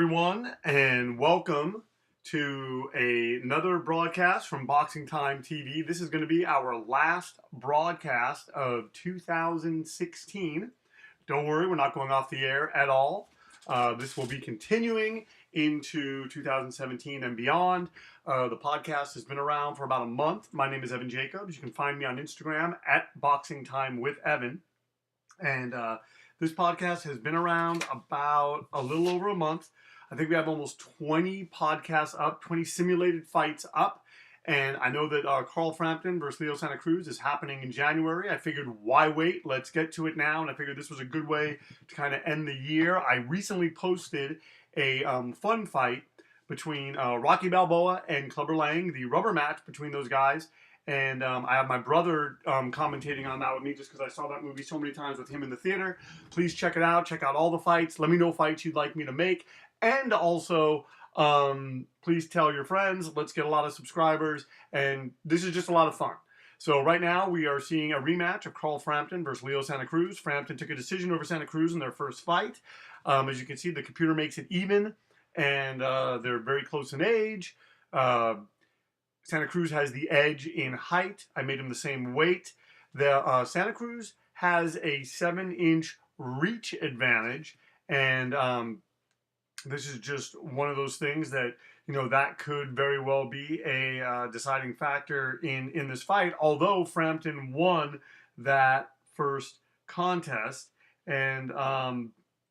everyone, and welcome to another broadcast from Boxing Time TV. This is going to be our last broadcast of 2016. Don't worry, we're not going off the air at all. This will be continuing into 2017 and beyond. The podcast has been around for about a month. My name is Evan Jacobs. You can find me on Instagram at Boxing Time with Evan. And this podcast has been around about a little over a month. I think we have almost 20 podcasts up, 20 simulated fights up. And I know that Carl Frampton versus Leo Santa Cruz is happening in January. I figured, why wait? Let's get to it now. And I figured this was a good way to kind of end the year. I recently posted a fun fight between Rocky Balboa and Clubber Lang, the rubber match between those guys. And I have my brother commentating on that with me just because I saw that movie so many times with him in the theater. Please check it out. Check out all the fights. Let me know fights you'd like me to make. And also, please tell your friends. Let's get a lot of subscribers. And this is just a lot of fun. So right now we are seeing a rematch of Carl Frampton versus Leo Santa Cruz. Frampton took a decision over Santa Cruz in their first fight. As you can see, the computer makes it even. And they're very close in age. Santa Cruz has the edge in height. I made him the same weight. Santa Cruz has a 7-inch reach advantage, and this is just one of those things that, you know, that could very well be a deciding factor in this fight. Although Frampton won that first contest, and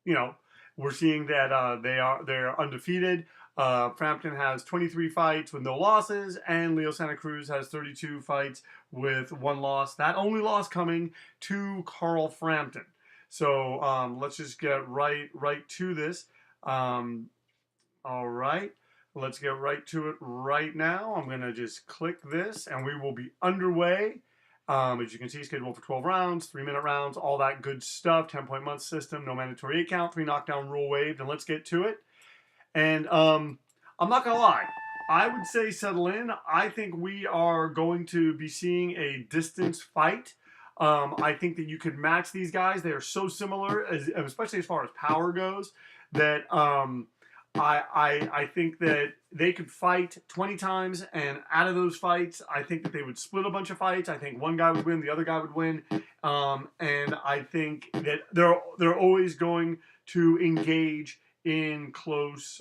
you know, we're seeing that they're undefeated. Frampton has 23 fights with no losses, and Leo Santa Cruz has 32 fights with 1 loss. That only loss coming to Carl Frampton. So let's just get right to this. All right, let's get right to it right now. I'm going to just click this, and we will be underway. As you can see, scheduled for 12 rounds, 3-minute rounds, all that good stuff. 10-point month system, no mandatory 8 count, 3 knockdown rule waived, and let's get to it. And I'm not going to lie, I would say settle in. I think we are going to be seeing a distance fight. I think that you could match these guys. They are so similar, especially as far as power goes, that I think that they could fight 20 times, and out of those fights, I think that they would split a bunch of fights. I think one guy would win, the other guy would win, and I think that they're always going to engage in close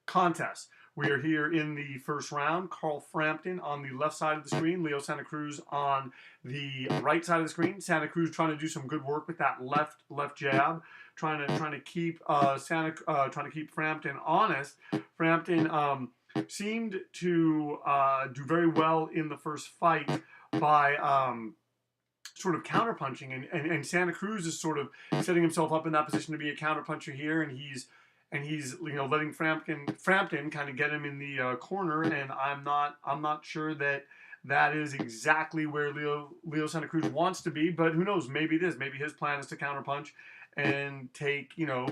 contests. We are here in the first round. Carl Frampton on the left side of the screen, Leo Santa Cruz on the right side of the screen. Santa Cruz trying to do some good work with that left jab, trying to keep Frampton honest. Frampton seemed to do very well in the first fight by sort of counterpunching, and Santa Cruz is sort of setting himself up in that position to be a counterpuncher here, and he's you know, letting Frampton kind of get him in the corner, and I'm not sure that is exactly where Leo Santa Cruz wants to be, but who knows? Maybe it is. Maybe his plan is to counterpunch and take land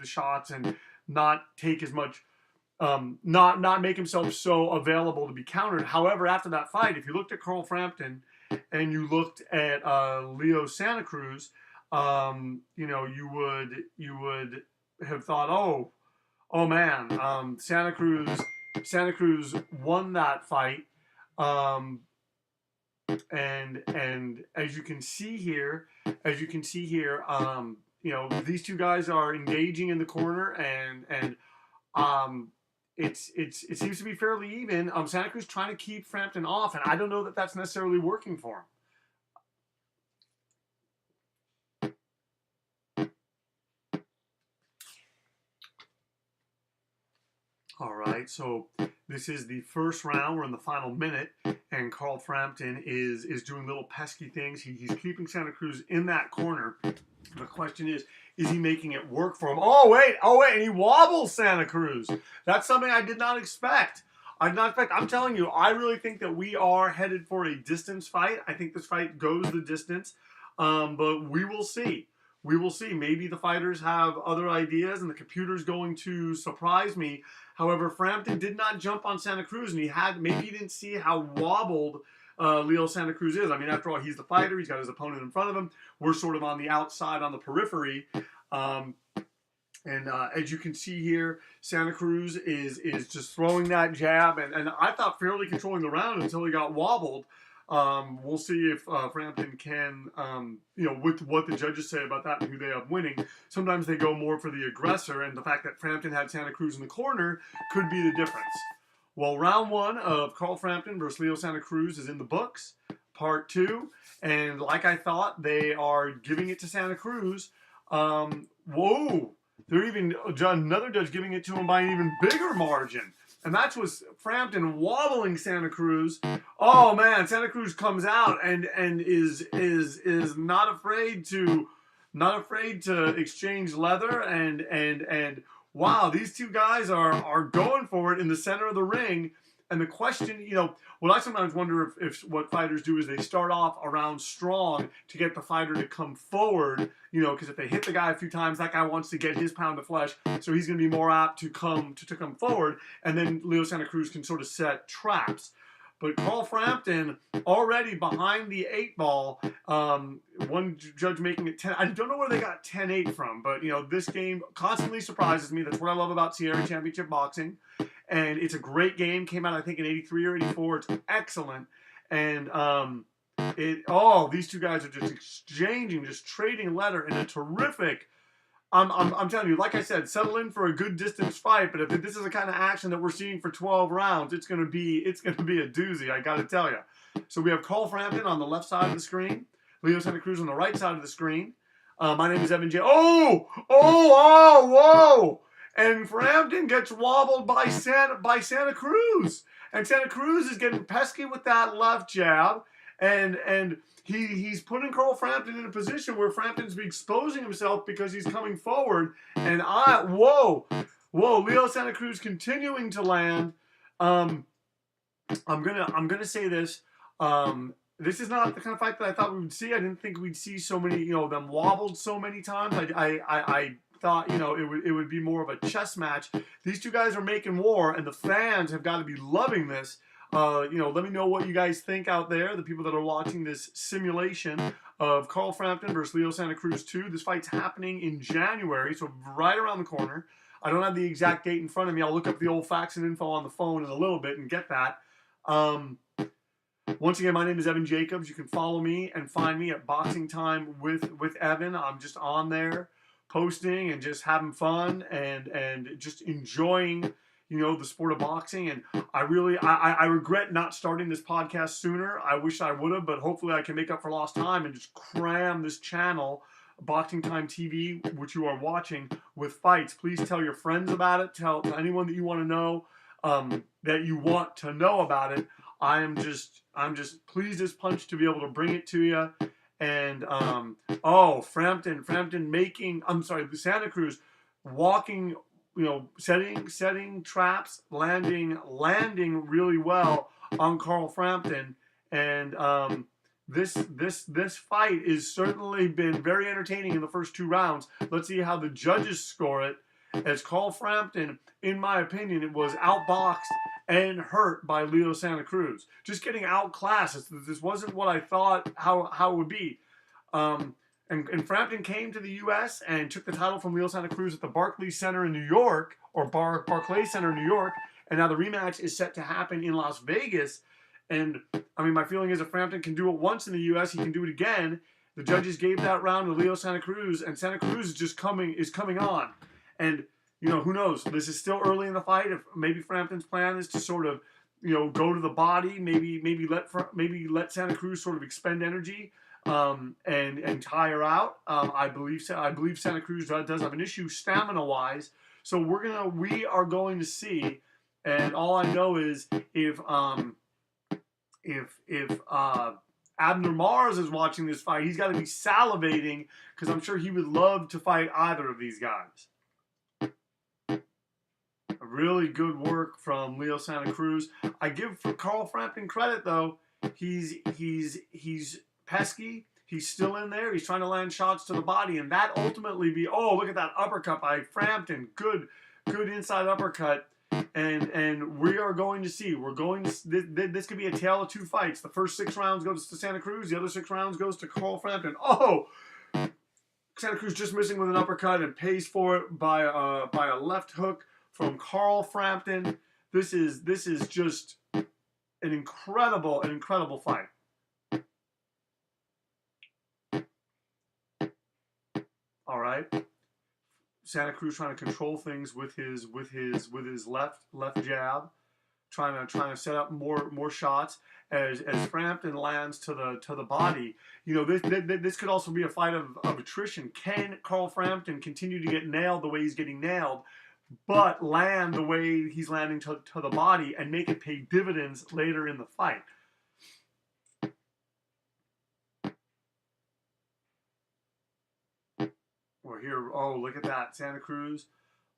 the shots and not take as much. Not make himself so available to be countered. However, after that fight, if you looked at Carl Frampton and you looked at Leo Santa Cruz, you know, you would have thought, oh man, Santa Cruz won that fight, and as you can see here, you know, these two guys are engaging in the corner, and it seems to be fairly even. Santa Cruz trying to keep Frampton off, and I don't know that that's necessarily working for him. All right, so this is the first round. We're in the final minute, and Carl Frampton is doing little pesky things. He's keeping Santa Cruz in that corner. The question is he making it work for him? Oh wait, and he wobbles Santa Cruz. That's something I did not expect. I'm telling you, I really think that we are headed for a distance fight. I think this fight goes the distance, but we will see. We will see. Maybe the fighters have other ideas, and the computer's going to surprise me. However, Frampton did not jump on Santa Cruz, and maybe he didn't see how wobbled Leo Santa Cruz is. I mean, after all, he's the fighter. He's got his opponent in front of him. We're sort of on the outside, on the periphery. And as you can see here, Santa Cruz is just throwing that jab, and I thought fairly controlling the round until he got wobbled. We'll see if Frampton can, with what the judges say about that and who they have winning. Sometimes they go more for the aggressor, and the fact that Frampton had Santa Cruz in the corner could be the difference. Well, round one of Carl Frampton versus Leo Santa Cruz is in the books, part two, and like I thought, they are giving it to Santa Cruz. Whoa! They're even another judge giving it to him by an even bigger margin. And that's was Frampton wobbling Santa Cruz. Oh man, Santa Cruz comes out and is not afraid to exchange leather and wow, these two guys are going for it in the center of the ring. And the question, what I sometimes wonder if what fighters do is they start off around strong to get the fighter to come forward, because if they hit the guy a few times, that guy wants to get his pound of flesh, so he's going to be more apt to come forward, and then Leo Santa Cruz can sort of set traps. But Carl Frampton already behind the 8 ball. One judge making it 10. I don't know where they got 10-8 from, but this game constantly surprises me. That's what I love about Sierra Championship Boxing. And it's a great game. Came out, I think, in 83 or 84. It's excellent. And these two guys are just exchanging, just trading letter in a terrific. I'm telling you, like I said, settle in for a good distance fight. But if this is the kind of action that we're seeing for 12 rounds, it's gonna be a doozy. I got to tell you. So we have Carl Frampton on the left side of the screen, Leo Santa Cruz on the right side of the screen. My name is Evan J. Whoa! And Frampton gets wobbled by Santa Cruz. And Santa Cruz is getting pesky with that left jab. And he's putting Carl Frampton in a position where Frampton's exposing himself because he's coming forward. And whoa, Leo Santa Cruz continuing to land. I'm gonna say this. This is not the kind of fight that I thought we would see. I didn't think we'd see so many, them wobbled so many times. I thought, it would be more of a chess match. These two guys are making war, and the fans have got to be loving this. Let me know what you guys think out there, the people that are watching this simulation of Carl Frampton versus Leo Santa Cruz 2. This fight's happening in January, so right around the corner. I don't have the exact date in front of me. I'll look up the old facts and info on the phone in a little bit and get that. Once again, my name is Evan Jacobs. You can follow me and find me at Boxing Time with Evan. I'm just on there posting and just having fun and just enjoying, the sport of boxing. And I regret not starting this podcast sooner. I wish I would have, but hopefully I can make up for lost time and just cram this channel, Boxing Time TV, which you are watching, with fights. Please tell your friends about it. Tell anyone that you want to know, that you want to know about it. I'm just pleased as punch to be able to bring it to you. And Frampton making, Santa Cruz walking, setting traps, landing really well on Carl Frampton. And this fight has certainly been very entertaining in the first 2 rounds. Let's see how the judges score it, as Carl Frampton, in my opinion, it was outboxed and hurt by Leo Santa Cruz. Just getting outclassed. This wasn't what I thought how it would be. And Frampton came to the U.S. and took the title from Leo Santa Cruz at the Barclays Center in New York, or Barclays Center in New York, and now the rematch is set to happen in Las Vegas. And my feeling is if Frampton can do it once in the U.S., he can do it again. The judges gave that round to Leo Santa Cruz, and Santa Cruz is just coming on. And who knows? This is still early in the fight. If maybe Frampton's plan is to sort of, go to the body, maybe let Santa Cruz sort of expend energy, and tire out. I believe Santa Cruz does have an issue stamina-wise. So we are going to see. And all I know is if Abner Mars is watching this fight, he's got to be salivating, because I'm sure he would love to fight either of these guys. Really good work from Leo Santa Cruz. I give Carl Frampton credit, though. He's pesky. He's still in there. He's trying to land shots to the body, and that ultimately look at that uppercut by Frampton. Good inside uppercut. And we are going to see. This could be a tale of 2 fights. The first 6 rounds goes to Santa Cruz. The other 6 rounds goes to Carl Frampton. Santa Cruz just missing with an uppercut and pays for it by a left hook from Frampton. This is just an incredible fight. All right, Santa Cruz trying to control things with his left jab, trying to set up more shots as Frampton lands to the body. You know, this could also be a fight of attrition. Can Frampton continue to get nailed the way he's getting nailed, but land the way he's landing to the body and make it pay dividends later in the fight? We're here. Oh, look at that, Santa Cruz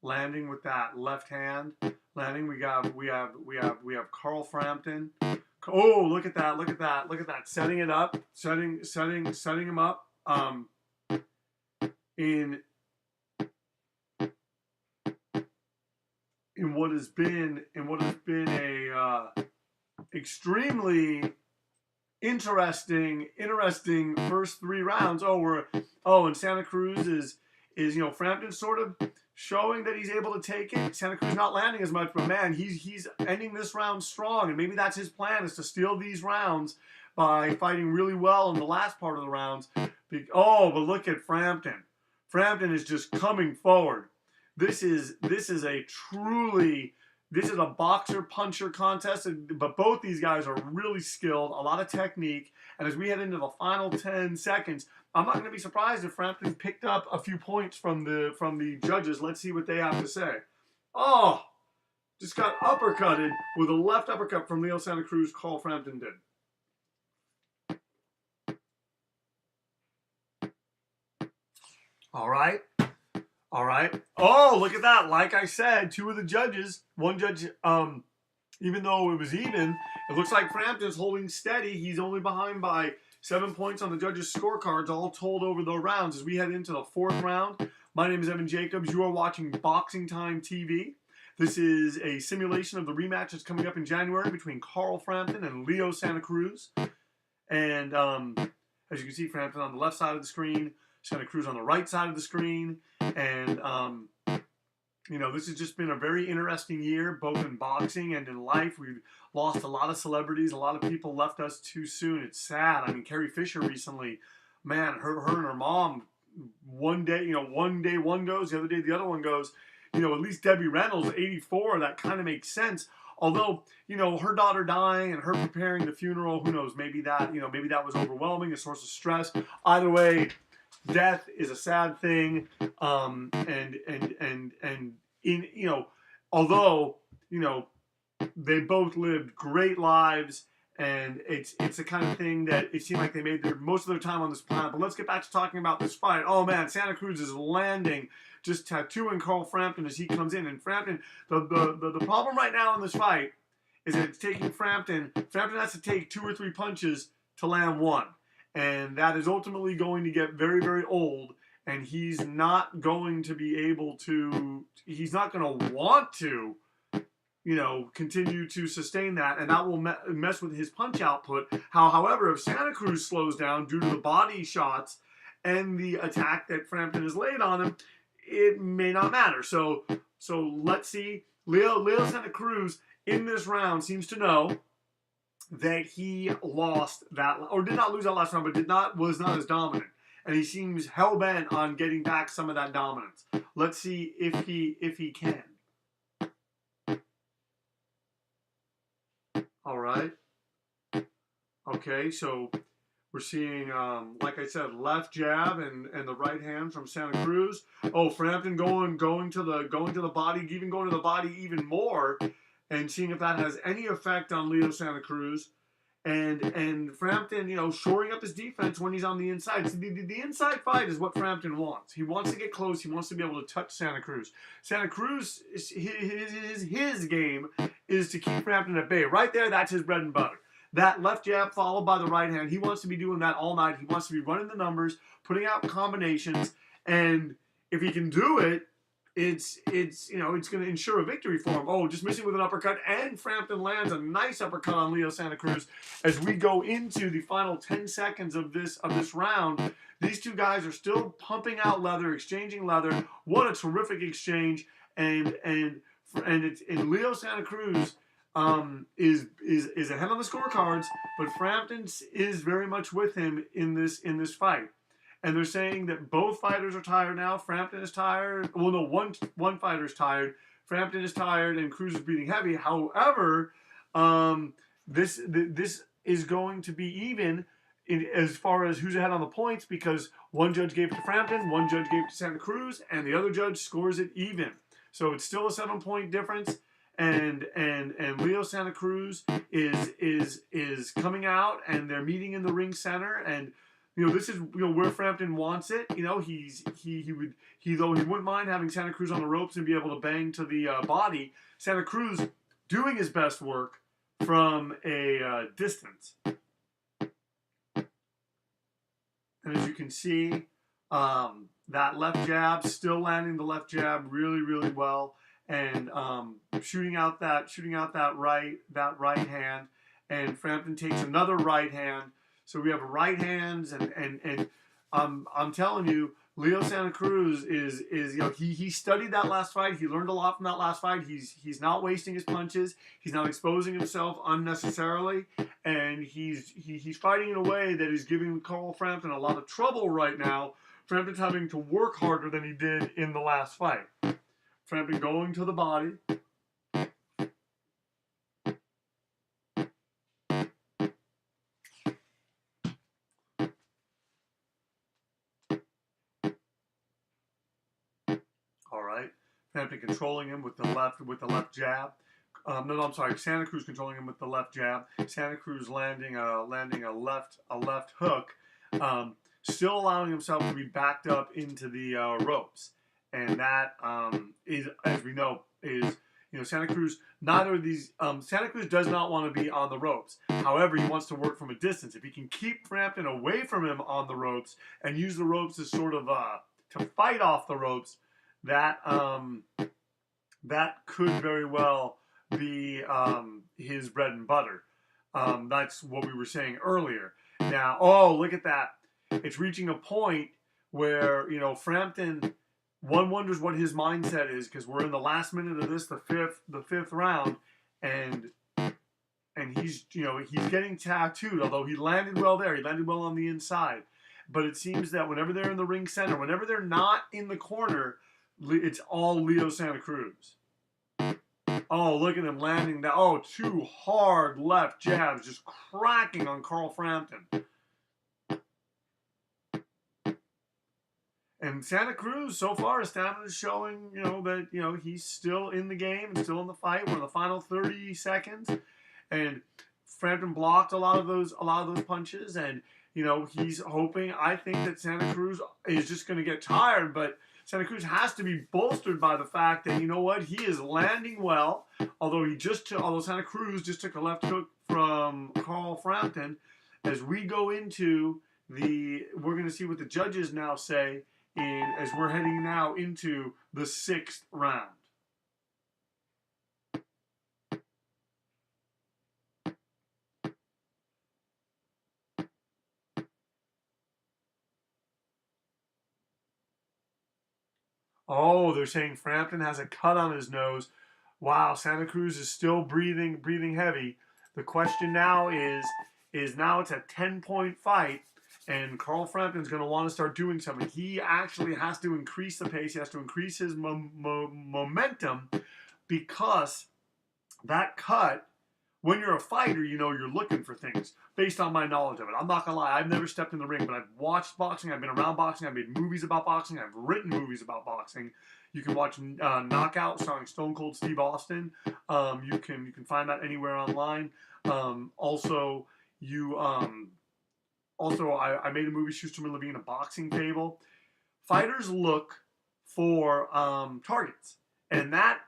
landing with that left hand. Landing. We have Frampton. Oh, look at that. Setting it up. Setting him up. In what has been a extremely interesting first 3 rounds. And Santa Cruz is Frampton sort of showing that he's able to take it. Santa Cruz not landing as much, but man, he's ending this round strong, and maybe that's his plan, is to steal these rounds by fighting really well in the last part of the rounds. But look at Frampton. Frampton is just coming forward. This is a boxer-puncher contest, but both these guys are really skilled, a lot of technique, and as we head into the final 10 seconds, I'm not going to be surprised if Frampton picked up a few points from the judges. Let's see what they have to say. Oh, just got uppercutted with a left uppercut from Leo Santa Cruz. Frampton did. All right. Oh, look at that. Like I said, 2 of the judges, one judge, even though it was even, it looks like Frampton's holding steady. He's only behind by 7 points on the judges' scorecards, all told over the rounds. As we head into the 4th round, my name is Evan Jacobs. You are watching Boxing Time TV. This is a simulation of the rematch that's coming up in January between Frampton and Leo Santa Cruz. And as you can see, Frampton on the left side of the screen, Santa Cruz on the right side of the screen. And, this has just been a very interesting year, both in boxing and in life. We've lost a lot of celebrities. A lot of people left us too soon. It's sad. I mean, Carrie Fisher recently, man, her and her mom, one day one goes, the other day the other one goes. At least Debbie Reynolds, 84, that kind of makes sense. Although, her daughter dying and her preparing the funeral, who knows, maybe that was overwhelming, a source of stress. Either way, death is a sad thing, although they both lived great lives, and it's the kind of thing that it seemed like they made most of their time on this planet. But let's get back to talking about this fight. Oh man, Santa Cruz is landing, just tattooing Frampton as he comes in, and Frampton. The problem right now in this fight is that it's taking Frampton. Frampton has to take 2 or 3 punches to land 1. And that is ultimately going to get very, very old. And he's not going to be able to, he's not going to want to, continue to sustain that. And that will mess with his punch output. However, if Santa Cruz slows down due to the body shots and the attack that Frampton has laid on him, it may not matter. So let's see. Leo Santa Cruz in this round seems to know that he lost that, or did not lose that last round, but was not as dominant, and he seems hell bent on getting back some of that dominance. Let's see if he can. All right. Okay, so we're seeing, like I said, left jab and the right hand from Santa Cruz. Oh, Frampton going to the body, even going to the body even more, and seeing if that has any effect on Leo Santa Cruz. And Frampton, shoring up his defense when he's on the inside. So the inside fight is what Frampton wants. He wants to get close. He wants to be able to touch Santa Cruz. Santa Cruz, his game is to keep Frampton at bay. Right there, that's his bread and butter. That left jab followed by the right hand, he wants to be doing that all night. He wants to be running the numbers, putting out combinations, and if he can do it, it's you know, it's going to ensure a victory for him. Oh, just missing with an uppercut, and Frampton lands a nice uppercut on Leo Santa Cruz as we go into the final 10 seconds of this round. These two guys are still pumping out leather, exchanging leather. What a terrific exchange! And Leo Santa Cruz is ahead on the scorecards, but Frampton is very much with him in this fight. And they're saying that both fighters are tired now. Frampton is tired. Well, no, one fighter's tired. Frampton is tired, and Cruz is breathing heavy. However, this is going to be even as far as who's ahead on the points, because one judge gave it to Frampton, one judge gave it to Santa Cruz, and the other judge scores it even. So it's still a 7-point difference. And Leo Santa Cruz is coming out, and they're meeting in the ring center. And this is where Frampton wants it. Though he wouldn't mind having Santa Cruz on the ropes and be able to bang to the body. Santa Cruz doing his best work from a distance. And as you can see, that left jab, still landing the left jab really, really well, and shooting out that right hand. And Frampton takes another right hand. So we have right hands, and I'm telling you, Leo Santa Cruz is he studied that last fight. He learned a lot from that last fight. He's not wasting his punches. He's not exposing himself unnecessarily, and he's fighting in a way that is giving Carl Frampton a lot of trouble right now. Frampton's having to work harder than he did in the last fight. Frampton going to the body. All right, Frampton controlling him with the left jab. No, I'm sorry. Santa Cruz controlling him with the left jab. Santa Cruz landing a left hook, still allowing himself to be backed up into the ropes, and that is, as we know, is Santa Cruz. Neither of these Santa Cruz does not want to be on the ropes. However, he wants to work from a distance. If he can keep Frampton away from him on the ropes and use the ropes as sort of to fight off the ropes, that could very well be his bread and butter. That's what we were saying earlier. Now, oh, look at that. It's reaching a point where, Frampton, one wonders what his mindset is, because we're in the last minute of this, the fifth round, and he's getting tattooed, although he landed well there. He landed well on the inside. But it seems that whenever they're in the ring center, whenever they're not in the corner, it's all Leo Santa Cruz. Oh, look at him landing that. Oh, two hard left jabs just cracking on Carl Frampton. And Santa Cruz, so far, his stamina is showing, that, he's still in the game and still in the fight. We're in the final 30 seconds. And Frampton blocked a lot of those punches. And, he's hoping, I think, that Santa Cruz is just going to get tired. But Santa Cruz has to be bolstered by the fact that, he is landing well. Although Santa Cruz just took a left hook from Carl Frampton. As we go into we're going to see what the judges now say as we're heading now into the 6th round. Oh, they're saying Frampton has a cut on his nose. Wow, Santa Cruz is still breathing heavy. The question now is now it's a 10-point fight, and Carl Frampton's going to want to start doing something. He actually has to increase the pace. He has to increase his momentum, because that cut, when you're a fighter, you're looking for things based on my knowledge of it. I'm not going to lie. I've never stepped in the ring, but I've watched boxing. I've been around boxing. I've made movies about boxing. I've written movies about boxing. You can watch Knockout starring Stone Cold Steve Austin. You can find that anywhere online. Also, I made a movie, Schuster and Levine, A Boxing Fable. Fighters look for targets, and that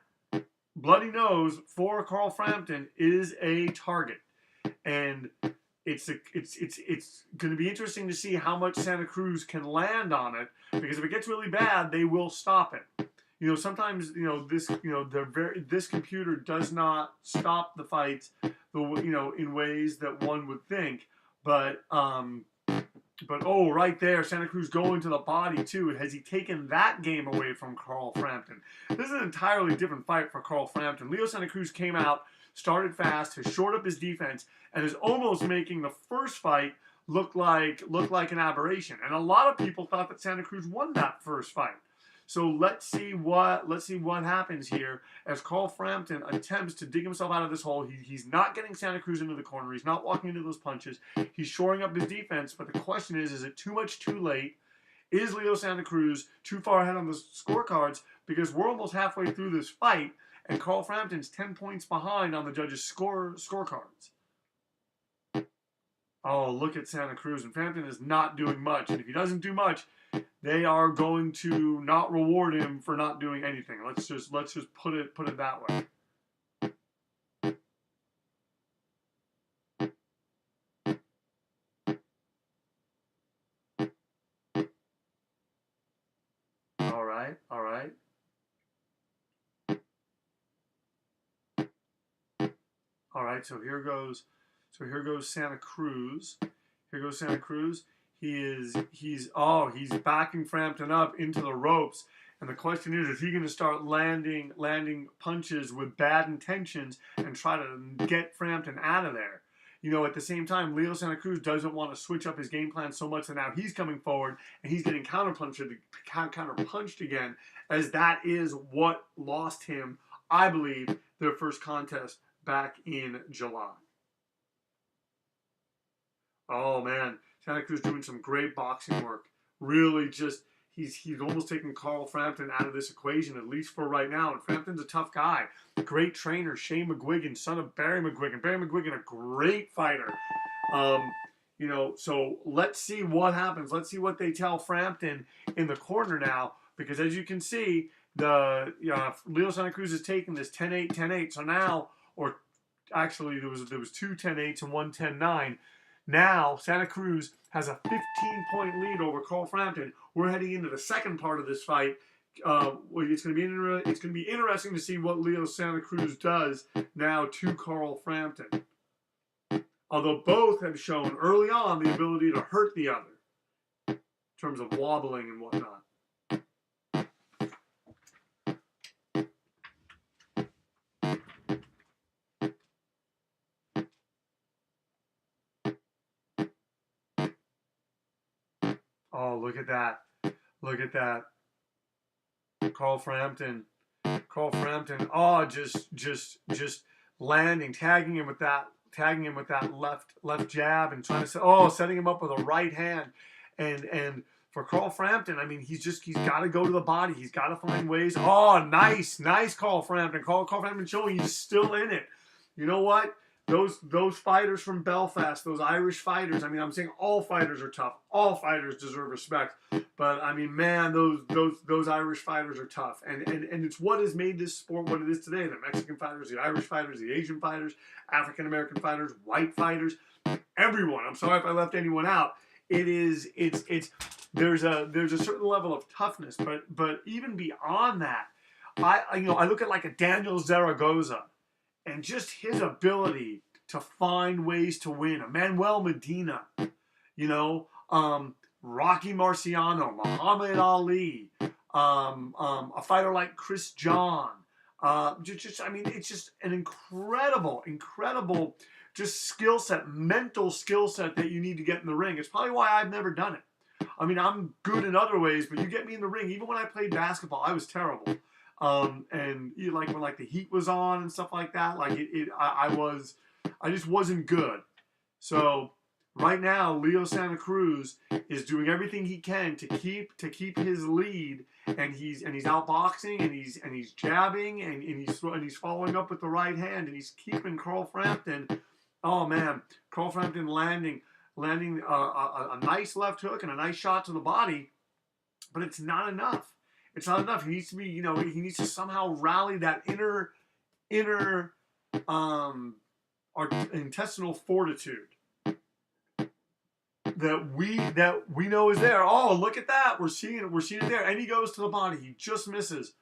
bloody nose for Carl Frampton is a target, and it's going to be interesting to see how much Santa Cruz can land on it, because if it gets really bad, they will stop it. sometimes this computer does not stop the fights in ways that one would think, but oh, right there, Santa Cruz going to the body too. Has he taken that game away from Carl Frampton? This is an entirely different fight for Carl Frampton. Leo Santa Cruz came out, started fast, has shored up his defense, and is almost making the first fight look like an aberration. And a lot of people thought that Santa Cruz won that first fight. So let's see what happens here as Carl Frampton attempts to dig himself out of this hole. He's not getting Santa Cruz into the corner. He's not walking into those punches. He's shoring up his defense. But the question is it too much too late? Is Leo Santa Cruz too far ahead on the scorecards? Because we're almost halfway through this fight, and Carl Frampton's 10 points behind on the judges' scorecards. Oh, look at Santa Cruz. And Frampton is not doing much. And if he doesn't do much, they are going to not reward him for not doing anything. Let's just put it that way. All right. All right, so here goes Santa Cruz. Here goes Santa Cruz. He's backing Frampton up into the ropes. And the question is he going to start landing punches with bad intentions and try to get Frampton out of there? At the same time, Leo Santa Cruz doesn't want to switch up his game plan so much that now he's coming forward and he's getting counterpunched again, as that is what lost him, I believe, their first contest back in July. Oh man, Santa Cruz doing some great boxing work. Really just, he's almost taking Carl Frampton out of this equation, at least for right now. And Frampton's a tough guy. Great trainer, Shane McGuigan, son of Barry McGuigan. Barry McGuigan, a great fighter. So let's see what happens. Let's see what they tell Frampton in the corner now. Because as you can see, Leo Santa Cruz is taking this 10-8, 10-8. So now, or actually there was two 10-8s and one 10-9. Now, Santa Cruz has a 15-point lead over Carl Frampton. We're heading into the second part of this fight. It's going to be interesting to see what Leo Santa Cruz does now to Carl Frampton. Although both have shown early on the ability to hurt the other in terms of wobbling and whatnot. Oh, look at that. Look at that. Carl Frampton. Oh, just landing, tagging him with that left jab and trying to setting him up with a right hand. And for Carl Frampton, I mean, he's got to go to the body. He's got to find ways. Oh, nice Carl Frampton. Carl Frampton showing he's still in it. You know what? Those fighters from Belfast, those Irish fighters, I mean, I'm saying all fighters are tough. All fighters deserve respect. But, I mean, man, those Irish fighters are tough. And it's what has made this sport what it is today. The Mexican fighters, the Irish fighters, the Asian fighters, African-American fighters, white fighters, everyone. I'm sorry if I left anyone out. There's a certain level of toughness. But even beyond that, I look at like a Daniel Zaragoza. And just his ability to find ways to win. Manuel Medina, Rocky Marciano, Muhammad Ali, a fighter like Chris John. It's just an incredible just skill set, mental skill set that you need to get in the ring. It's probably why I've never done it. I mean, I'm good in other ways, but you get me in the ring. Even when I played basketball, I was terrible. And when the heat was on and stuff like that, I just wasn't good. So right now, Leo Santa Cruz is doing everything he can to keep his lead, and he's outboxing and he's jabbing and he's following up with the right hand and he's keeping Carl Frampton. Oh man, Carl Frampton landing a nice left hook and a nice shot to the body, but it's not enough. It's not enough. He needs to be, he needs to somehow rally that inner our intestinal fortitude that we know is there. Oh, look at that. We're seeing it there. And he goes to the body. He just misses.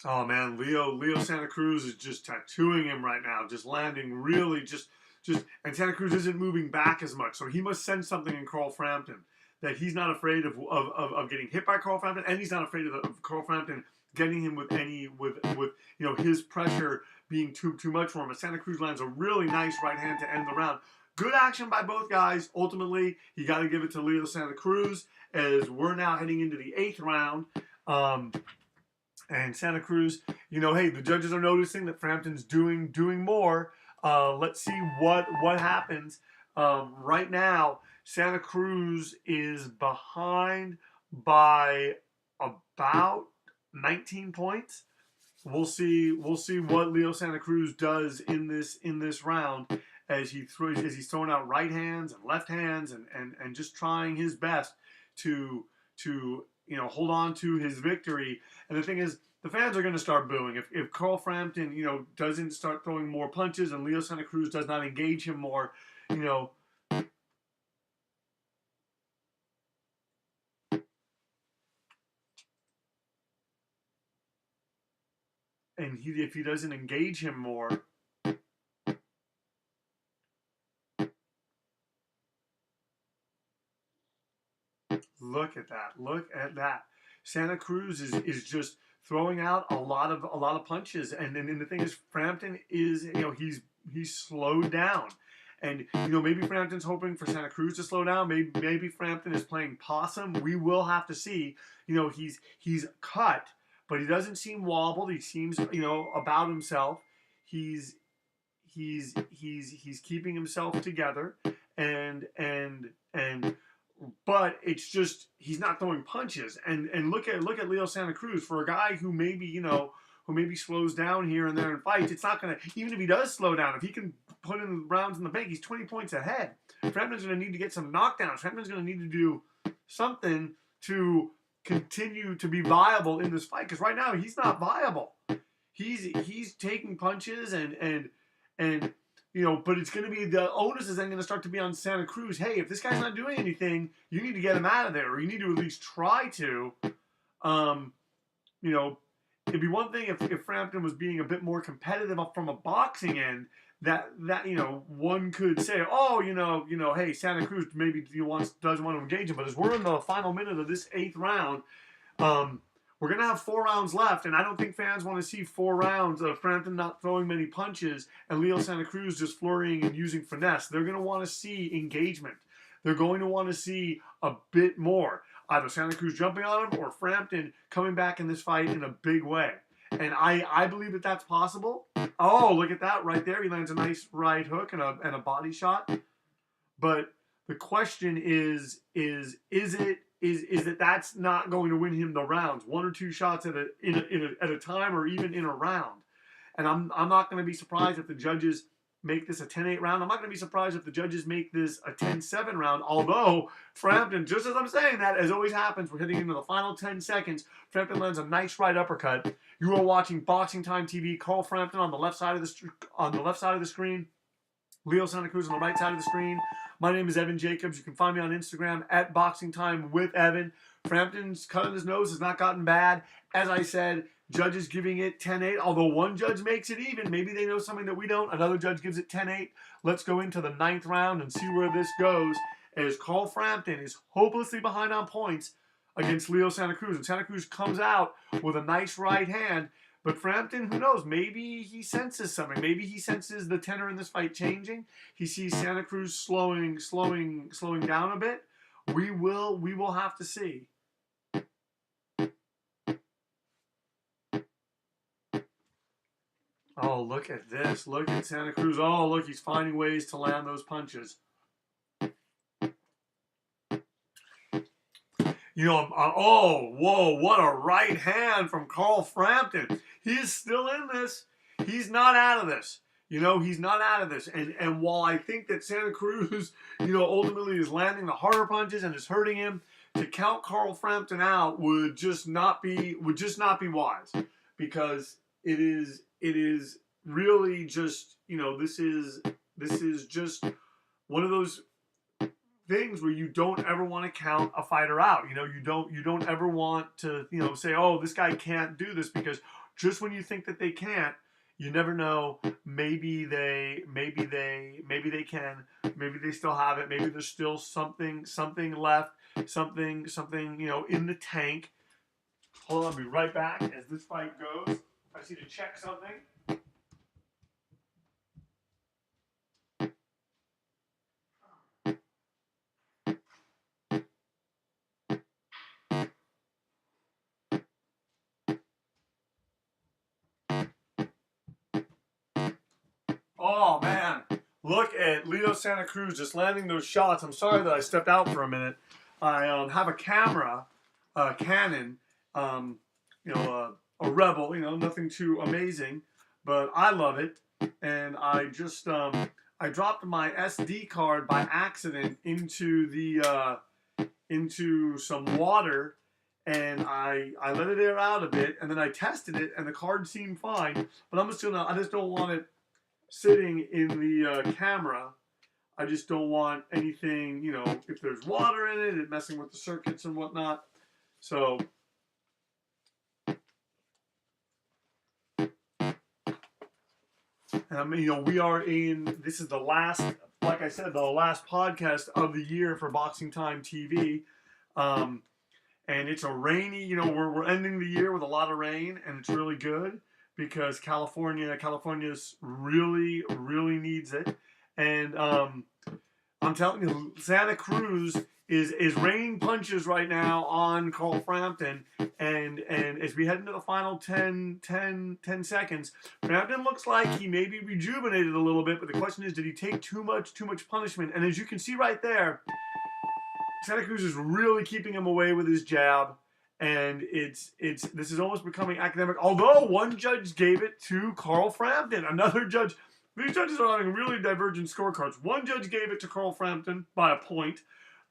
Oh man, Leo Santa Cruz is just tattooing him right now, just landing really and Santa Cruz isn't moving back as much, so he must sense something in Carl Frampton that he's not afraid of getting hit by Carl Frampton, and he's not afraid of Carl Frampton getting him with his pressure being too much for him. But Santa Cruz lands a really nice right hand to end the round. Good action by both guys. Ultimately, you got to give it to Leo Santa Cruz as we're now heading into the 8th round. And Santa Cruz, hey, the judges are noticing that Frampton's doing more. Let's see what happens. Right now, Santa Cruz is behind by about 19 points. We'll see what Leo Santa Cruz does in this round as he's throwing out right hands and left hands and just trying his best to hold on to his victory. And the thing is, the fans are going to start booing if Carl Frampton doesn't start throwing more punches and Leo Santa Cruz does not engage him more. And if he doesn't engage him more, look at that. Look at that. Santa Cruz is just throwing out a lot of punches, and the thing is, Frampton is he's slowed down, and maybe Frampton's hoping for Santa Cruz to slow down. Maybe Frampton is playing possum. We will have to see. He's cut, but he doesn't seem wobbled. He seems about himself. He's keeping himself together, and but it's just he's not throwing punches. And look at Leo Santa Cruz, for a guy who maybe slows down here and there in fights. It's not gonna, even if he does slow down, if he can put in rounds in the bank, he's 20 points ahead. Frampton's gonna need to get some knockdowns. Frampton's gonna need to do something to continue to be viable in this fight, because right now he's not viable. He's taking punches and but it's going to be, the onus is then going to start to be on Santa Cruz. Hey, if this guy's not doing anything, you need to get him out of there, or you need to at least try to. It'd be one thing if Frampton was being a bit more competitive from a boxing end. That one could say, oh, hey, Santa Cruz maybe doesn't want to engage him. But as we're in the final minute of this 8th round, we're going to have 4 rounds left, and I don't think fans want to see 4 rounds of Frampton not throwing many punches and Leo Santa Cruz just flurrying and using finesse. They're going to want to see engagement. They're going to want to see a bit more. Either Santa Cruz jumping on him or Frampton coming back in this fight in a big way. And I believe that that's possible. Oh, look at that right there. He lands a nice right hook and a body shot. But the question is that that's not going to win him the rounds. 1 or 2 shots at a time, or even in a round. And I'm not going to be surprised if the judges make this a 10-8 round. I'm not going to be surprised if the judges make this a 10-7 round. Although Frampton, just as I'm saying that, as always happens, we're heading into the final 10 seconds. Frampton lands a nice right uppercut. You are watching Boxing Time TV. Carl Frampton on the left side of the screen. Leo Santa Cruz on the right side of the screen. My name is Evan Jacobs. You can find me on Instagram at Boxing Time with Evan. Frampton's cut on his nose has not gotten bad. As I said, judges giving it 10-8. Although one judge makes it even. Maybe they know something that we don't. Another judge gives it 10-8. Let's go into the 9th round and see where this goes, as Carl Frampton is hopelessly behind on points against Leo Santa Cruz. And Santa Cruz comes out with a nice right hand. But Frampton, who knows? Maybe he senses something. Maybe he senses the tenor in this fight changing. He sees Santa Cruz slowing down a bit. We will have to see. Oh, look at this. Look at Santa Cruz. Oh, look, he's finding ways to land those punches. Oh, whoa, what a right hand from Carl Frampton. He's still in this. He's not out of this. He's not out of this. And while I think that Santa Cruz, ultimately is landing the harder punches and is hurting him, to count Carl Frampton out would just not be wise, because it is really just, this is just one of those things where you don't ever want to count a fighter out. You don't ever want to, say, oh, this guy can't do this, because just when you think that they can't, you never know. Maybe they can. Maybe they still have it. Maybe there's still something left. Something in the tank. Hold on, I'll be right back as this fight goes. I just need to check something. Oh man, look at Leo Santa Cruz just landing those shots. I'm sorry that I stepped out for a minute. I have a camera, Canon, um, a Rebel. Nothing too amazing, but I love it. And I just I dropped my SD card by accident into some water, and I let it air out a bit, and then I tested it, and the card seemed fine. But I just don't want it sitting in the camera. I just don't want anything, if there's water in it, messing with the circuits and whatnot. So, we are this is the last, like I said, the last podcast of the year for Boxing Time TV. And it's a rainy, we're ending the year with a lot of rain, and it's really good because California's really, really needs it. And I'm telling you, Santa Cruz is raining punches right now on Carl Frampton. And as we head into the final 10 seconds, Frampton looks like he may be rejuvenated a little bit, but the question is, did he take too much punishment? And as you can see right there, Santa Cruz is really keeping him away with his jab, and this is almost becoming academic. Although one judge gave it to Carl Frampton, another judge. These judges are having really divergent scorecards. One judge gave it to Carl Frampton by a point.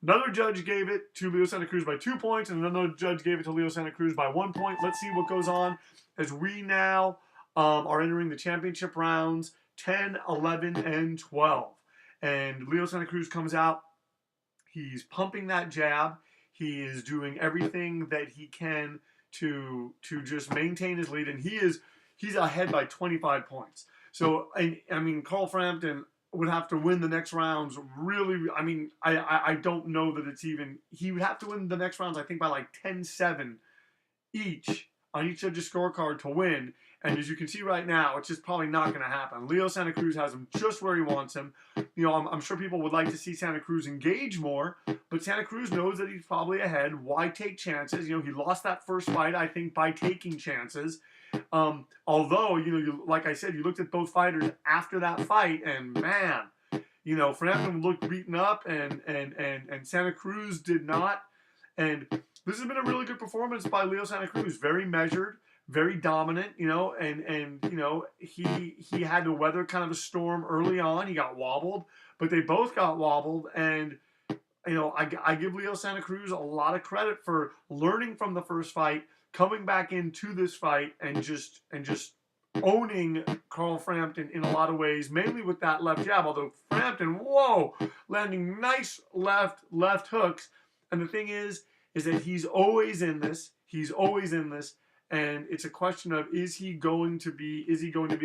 Another judge gave it to Leo Santa Cruz by 2 points, and another judge gave it to Leo Santa Cruz by 1 point. Let's see what goes on as we now are entering the championship rounds 10, 11, and 12. And Leo Santa Cruz comes out. He's pumping that jab. He is doing everything that he can to just maintain his lead, and he's ahead by 25 points. So, Carl Frampton would have to win the next rounds. Really, I don't know that it's even. He would have to win the next rounds, I think, by like 10-7 each on each judge's scorecard to win. And as you can see right now, it's just probably not going to happen. Leo Santa Cruz has him just where he wants him. I'm sure people would like to see Santa Cruz engage more, but Santa Cruz knows that he's probably ahead. Why take chances? He lost that first fight, I think, by taking chances. Although, like I said, you looked at both fighters after that fight, and man, Frampton looked beaten up, and Santa Cruz did not. And this has been a really good performance by Leo Santa Cruz. Very measured, very dominant, and he had to weather kind of a storm early on. He got wobbled, but they both got wobbled, and I give Leo Santa Cruz a lot of credit for learning from the first fight, coming back into this fight, and just owning Carl Frampton in a lot of ways, mainly with that left jab. Although Frampton, landing nice left hooks. And the thing is that he's always in this. He's always in this. And it's a question of, is he going to be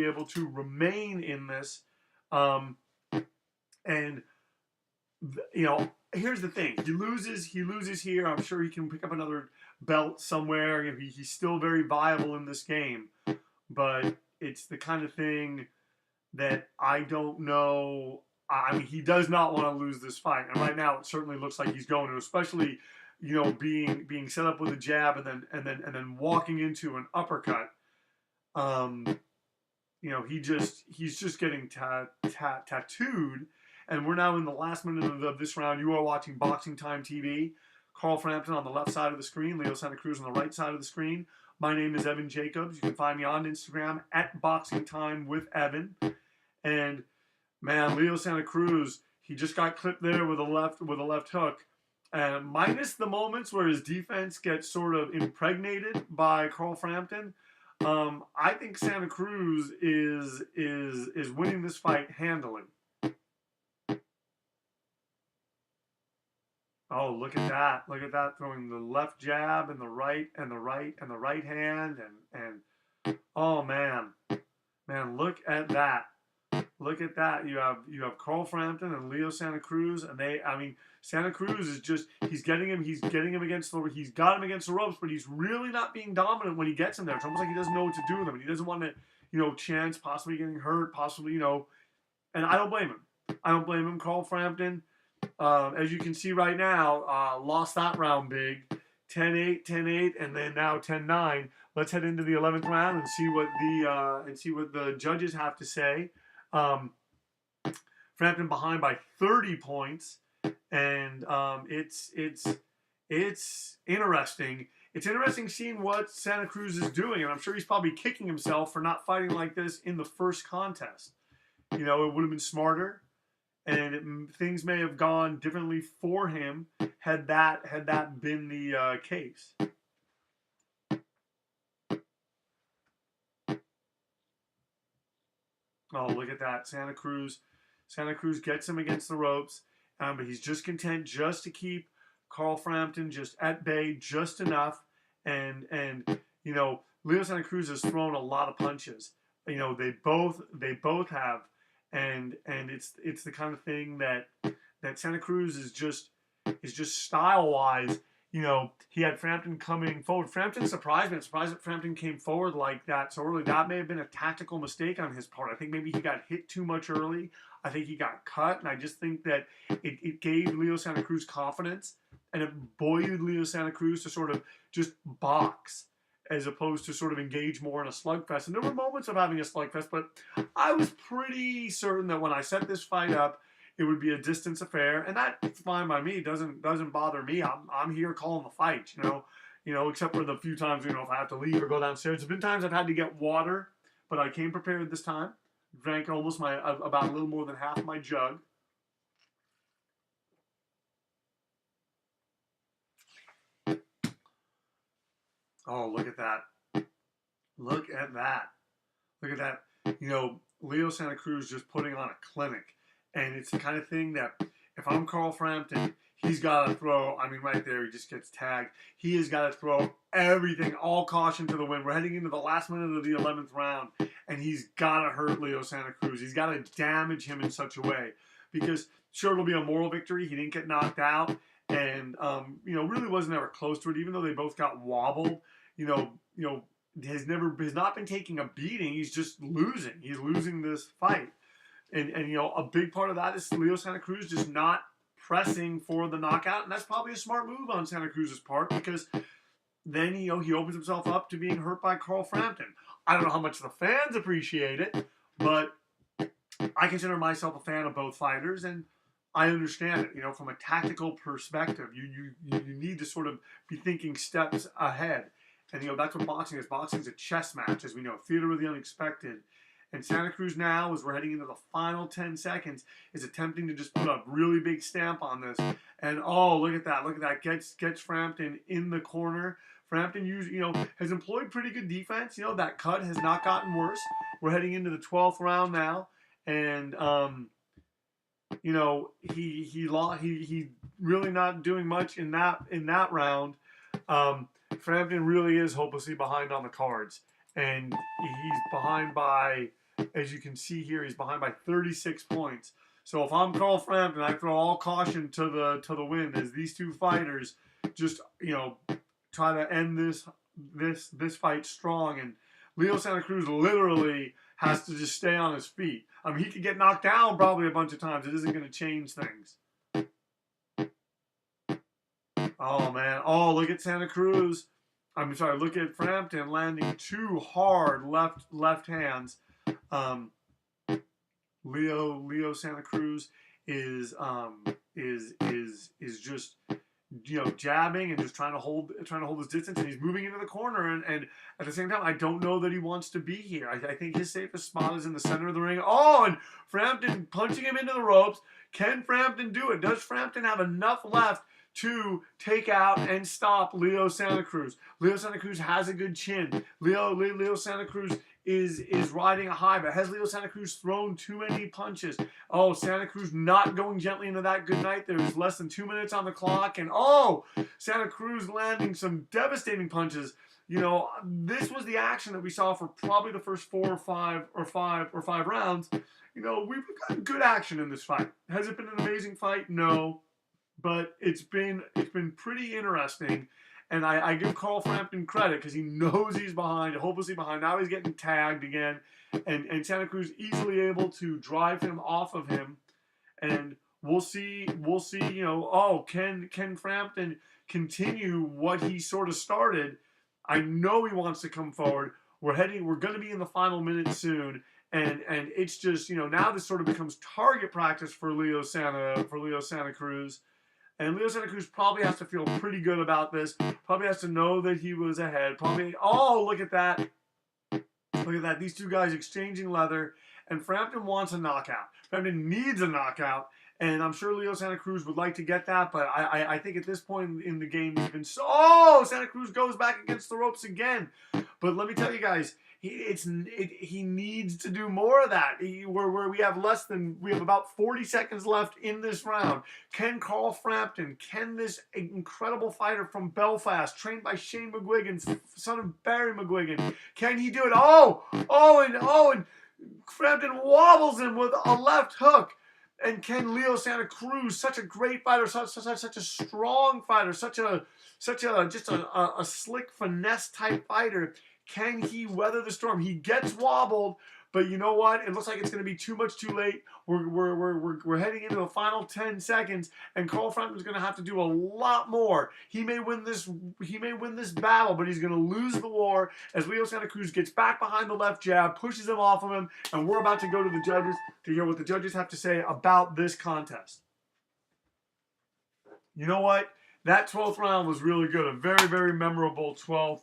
able to remain in this? Here's the thing. He loses here. I'm sure he can pick up another belt somewhere. He's still very viable in this game. But it's the kind of thing that I don't know. He does not want to lose this fight. And right now it certainly looks like he's going to, especially being set up with a jab and then walking into an uppercut. He's just getting tattooed. And we're now in the last minute of this round. You are watching Boxing Time TV. Carl Frampton on the left side of the screen, Leo Santa Cruz on the right side of the screen. My name is Evan Jacobs. You can find me on Instagram at Boxing Time with Evan. And man, Leo Santa Cruz, he just got clipped there with a left hook. And minus the moments where his defense gets sort of impregnated by Carl Frampton, I think Santa Cruz is winning this fight handily. Oh, look at that. Look at that, throwing the left jab and the right hand. And Oh man, man, look at that. Look at that. You have Carl Frampton and Leo Santa Cruz, and I mean, Santa Cruz is just he's getting him against he's got him against the ropes, but he's really not being dominant when he gets him there. It's almost like he doesn't know what to do with him, and he doesn't want to, chance possibly getting hurt, possibly, and I don't blame him. I don't blame him. Carl Frampton, as you can see right now, lost that round big. 10-8, 10-8, and then now 10-9. Let's head into the 11th round and see what the judges have to say. Frampton behind by 30 points, and it's interesting. It's interesting seeing what Santa Cruz is doing, and I'm sure he's probably kicking himself for not fighting like this in the first contest. It would have been smarter, and things may have gone differently for him had that been the case. Oh, look at that. Santa Cruz gets him against the ropes, but he's just content just to keep Carl Frampton just at bay just enough. And Leo Santa Cruz has thrown a lot of punches. They both have, and it's the kind of thing that Santa Cruz is just style wise. He had Frampton coming forward. Frampton surprised me. I'm surprised that Frampton came forward like that so early. That may have been a tactical mistake on his part. I think maybe he got hit too much early. I think he got cut, and I just think that it gave Leo Santa Cruz confidence, and it buoyed Leo Santa Cruz to sort of just box as opposed to sort of engage more in a slugfest. And there were moments of having a slugfest, but I was pretty certain that when I set this fight up, it would be a distance affair, and that's fine by me. It doesn't bother me. I'm here calling the fight, except for the few times, if I have to leave or go downstairs. There's been times I've had to get water, but I came prepared this time. Drank almost about a little more than half my jug. Oh, look at that. Look at that. Look at that. Leo Santa Cruz just putting on a clinic. And it's the kind of thing that if I'm Carl Frampton, he's got to throw, right there, he just gets tagged. He has got to throw everything, all caution to the wind. We're heading into the last minute of the 11th round, and he's got to hurt Leo Santa Cruz. He's got to damage him in such a way. Because, sure, it'll be a moral victory. He didn't get knocked out, and, really wasn't ever close to it, even though they both got wobbled. Has not been taking a beating. He's just losing. He's losing this fight. And a big part of that is Leo Santa Cruz just not pressing for the knockout, and that's probably a smart move on Santa Cruz's part, because then he opens himself up to being hurt by Carl Frampton. I don't know how much the fans appreciate it, but I consider myself a fan of both fighters, and I understand it. From a tactical perspective, you need to sort of be thinking steps ahead, and that's what boxing is. Boxing is a chess match, as we know, theater of the unexpected. And Santa Cruz now, as we're heading into the final 10 seconds, is attempting to just put a really big stamp on this. And oh, look at that! Look at that! Gets Frampton in the corner. Frampton has employed pretty good defense. That cut has not gotten worse. We're heading into the 12th round now, and he really not doing much in that round. Frampton really is hopelessly behind on the cards, and he's behind by, as you can see here, he's behind by 36 points. So if I'm Carl Frampton, I throw all caution to the wind as these two fighters just try to end this fight strong. And Leo Santa Cruz literally has to just stay on his feet. He could get knocked down probably a bunch of times. It isn't going to change things. Oh man! Oh, look at Santa Cruz. Look at Frampton landing two hard left hands. Leo Santa Cruz is just jabbing and just trying to hold his distance, and he's moving into the corner, and at the same time I don't know that he wants to be here. I think his safest spot is in the center of the ring. Oh, and Frampton punching him into the ropes. Can Frampton do it? Does Frampton have enough left to take out and stop Leo Santa Cruz? Leo Santa Cruz has a good chin. Leo Santa Cruz is riding a high, but has Leo Santa Cruz thrown too many punches? Oh, Santa Cruz not going gently into that good night. There's less than 2 minutes on the clock, and oh, Santa Cruz landing some devastating punches. this was the action that we saw for probably the first four or five rounds. We've got good action in this fight. Has it been an amazing fight? No, but it's been pretty interesting. And I give Carl Frampton credit because he knows he's behind, hopelessly behind. Now he's getting tagged again, and Santa Cruz easily able to drive him off of him. And we'll see. Can Frampton continue what he sort of started? I know he wants to come forward. We're going to be in the final minute soon, and it's just now this sort of becomes target practice for Leo Santa Cruz. And Leo Santa Cruz probably has to feel pretty good about this. Probably has to know that he was ahead. Look at that. Look at that. These two guys exchanging leather. And Frampton wants a knockout. Frampton needs a knockout. And I'm sure Leo Santa Cruz would like to get that. But I think at this point in the game, he's been so... Oh, Santa Cruz goes back against the ropes again. But let me tell you guys, he needs to do more of that. Where we have about 40 seconds left in this round. Can Carl Frampton, this incredible fighter from Belfast, trained by Shane McGuigan, son of Barry McGuigan, can he do it? And Frampton wobbles him with a left hook. And can Leo Santa Cruz, such a great fighter, such a strong fighter, such a slick finesse type fighter, can he weather the storm? He gets wobbled, but you know what? It looks like it's going to be too late. We're heading into the final 10 seconds, and Carl Frampton's going to have to do a lot more. He may win this battle, but he's going to lose the war as Leo Santa Cruz gets back behind the left jab, pushes him off of him, and we're about to go to the judges to hear what the judges have to say about this contest. You know what? That 12th round was really good. A very, very memorable 12th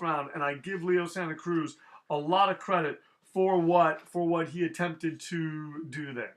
round, and I give Leo Santa Cruz a lot of credit for what he attempted to do there.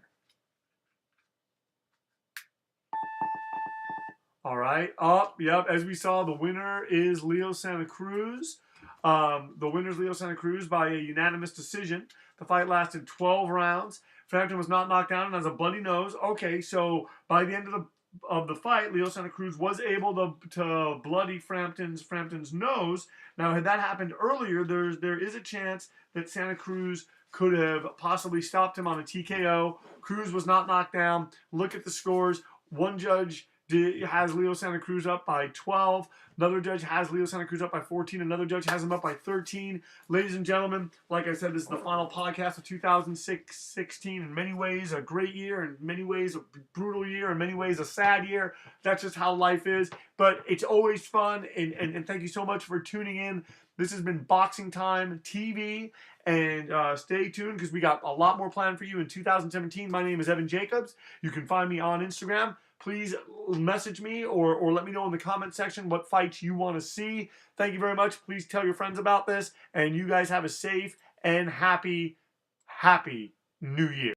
All right, as we saw, the winner is Leo Santa Cruz. The winner is Leo Santa Cruz by a unanimous decision. The fight lasted 12 rounds. Frampton was not knocked down and has a bloody nose. Okay, so by the end of the fight, Leo Santa Cruz was able to bloody Frampton's nose. Now, had that happened earlier, there is a chance that Santa Cruz could have possibly stopped him on a TKO. Cruz was not knocked down. Look at the scores. One judge has Leo Santa Cruz up by 12. Another judge has Leo Santa Cruz up by 14. Another judge has him up by 13. Ladies and gentlemen, like I said, this is the final podcast of 2016. In many ways, a great year. In many ways, a brutal year. In many ways, a sad year. That's just how life is. But it's always fun. And thank you so much for tuning in. This has been Boxing Time TV. And stay tuned because we got a lot more planned for you in 2017. My name is Evan Jacobs. You can find me on Instagram. Please message me or let me know in the comment section what fights you want to see. Thank you very much. Please tell your friends about this. And you guys have a safe and happy New Year.